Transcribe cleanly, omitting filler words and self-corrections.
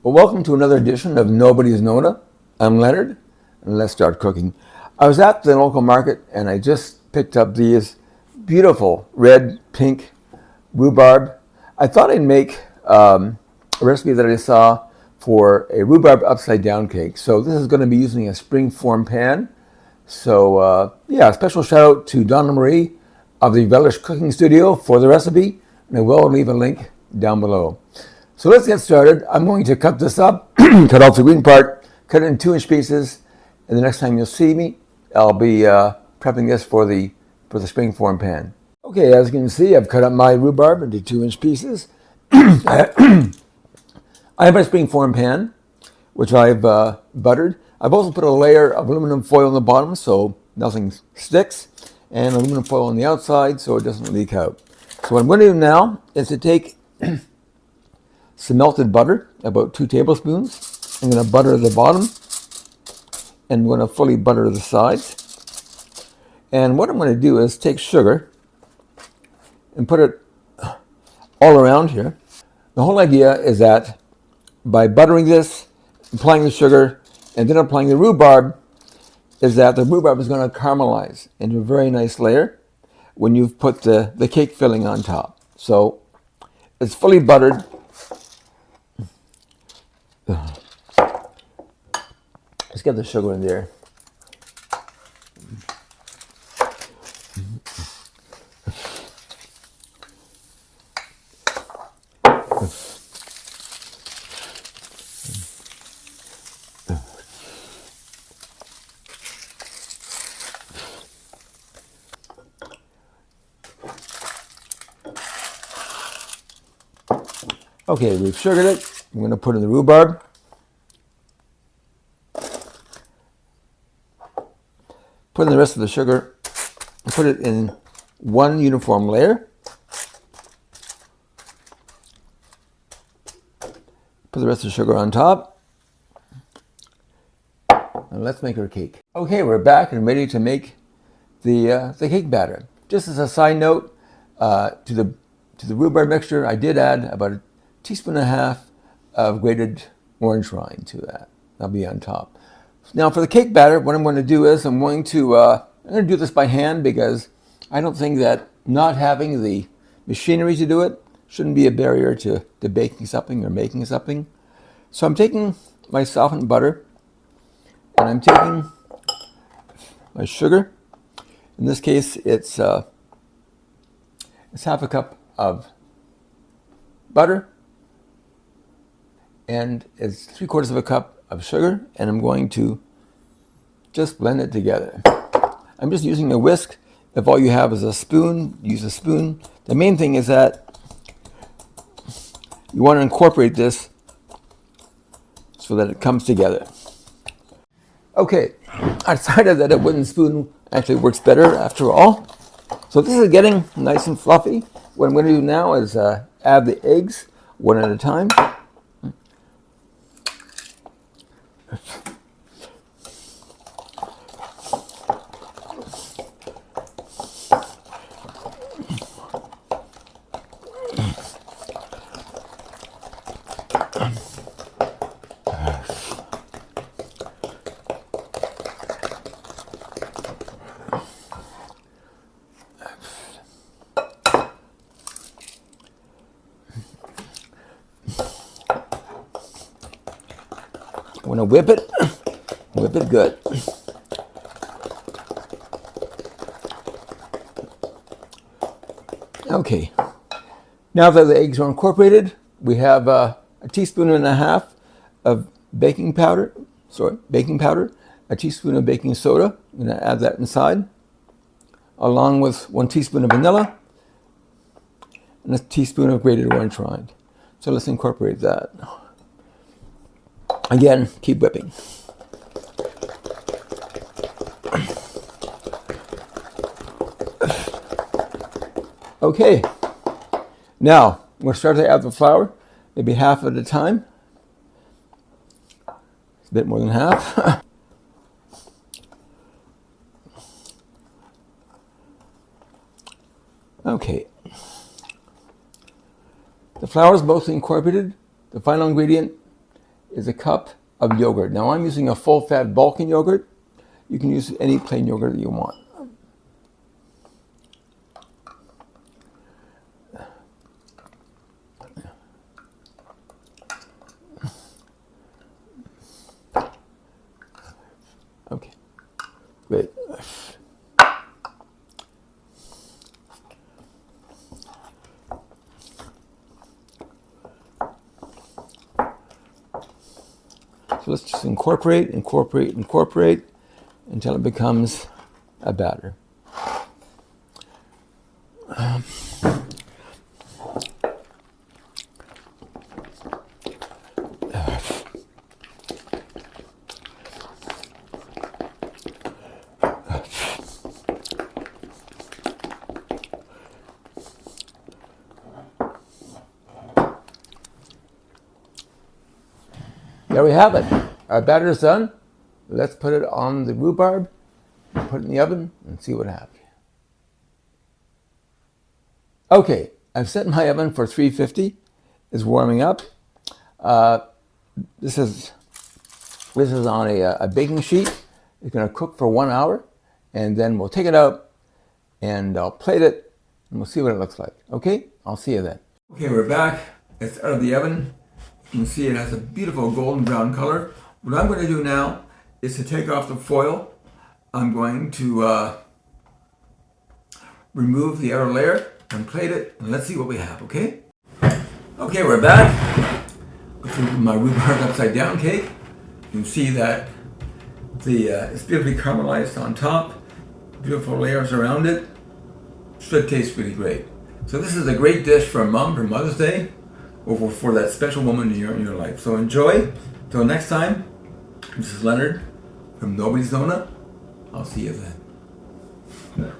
Well, welcome to another edition of Nobody's Nona. I'm Leonard, and let's start cooking. I was at the local market, and I just picked up these beautiful red, pink rhubarb. I thought I'd make a recipe that I saw for a rhubarb upside down cake. So this is going to be using a springform pan. So yeah, special shout out to Donna Marie of the Relish Cooking Studio for the recipe, and I will leave a link down below. So let's get started. I'm going to cut this up, cut off the green part, cut it in 2-inch pieces, and the next time you'll see me, I'll be prepping this for the springform pan. Okay, as you can see, I've cut up my rhubarb into 2-inch pieces. I have my springform pan, which I've buttered. I've also put a layer of aluminum foil on the bottom so nothing sticks, and aluminum foil on the outside so it doesn't leak out. So what I'm going to do now is to take some melted butter, about 2 tablespoons. I'm going to butter the bottom, and I'm going to fully butter the sides. And what I'm going to do is take sugar and put it all around here. The whole idea is that by buttering this, applying the sugar, and then applying the rhubarb, is that the rhubarb is going to caramelize into a very nice layer when you've put the cake filling on top. So it's fully buttered. Let's get the sugar in there. Okay, we've sugared it. I'm going to put in the rhubarb. Put in the rest of the sugar. Put it in one uniform layer. Put the rest of the sugar on top. And let's make our cake. Okay, we're back and ready to make the cake batter. Just as a side note, to the rhubarb mixture, I did add about 1.5 teaspoons of grated orange rind to that. That'll be on top. Now for the cake batter, what I'm going to do is I'm going to do this by hand because I don't think that not having the machinery to do it shouldn't be a barrier to baking something or making something. So I'm taking my softened butter and I'm taking my sugar. In this case, it's 1/2 cup of butter and it's 3/4 cup of sugar, and I'm going to just blend it together. I'm just using a whisk. If all you have is a spoon, use a spoon. The main thing is that you want to incorporate this so that it comes together. Okay, I decided that a wooden spoon actually works better after all. So this is getting nice and fluffy. What I'm going to do now is add the eggs one at a time. I want to whip it good. Okay, now that the eggs are incorporated, we have 1.5 teaspoons of baking powder, 1 teaspoon of baking soda. I'm going to add that inside, along with 1 teaspoon of vanilla and 1 teaspoon of grated orange rind. So let's incorporate that. Again, keep whipping. Okay, now I'm going to start to add the flour, maybe half at a time. It's a bit more than half. Okay. The flour is mostly incorporated. The final ingredient is a cup of yogurt. Now I'm using a full-fat Balkan yogurt. You can use any plain yogurt that you want. Okay, great. So let's just incorporate until it becomes a batter. There we have it. Our batter is done. Let's put it on the rhubarb, put it in the oven, and see what happens. Okay, I've set my oven for 350. It's warming up. This is on a baking sheet. It's going to cook for 1 hour, and then we'll take it out, and I'll plate it, and we'll see what it looks like. Okay, I'll see you then. Okay, we're back. It's out of the oven. You can see it has a beautiful golden brown color. What I'm going to do now is to take off the foil. I'm going to remove the outer layer and plate it, and let's see what we have, okay? Okay, we're back. This is my Rhubarb Upside Down Cake. You can see that it's beautifully caramelized on top, beautiful layers around it. Should taste really great. So this is a great dish for Mom for Mother's Day, or for that special woman in your life. So enjoy. Till next time, this is Leonard from Nobody's Donut. I'll see you then.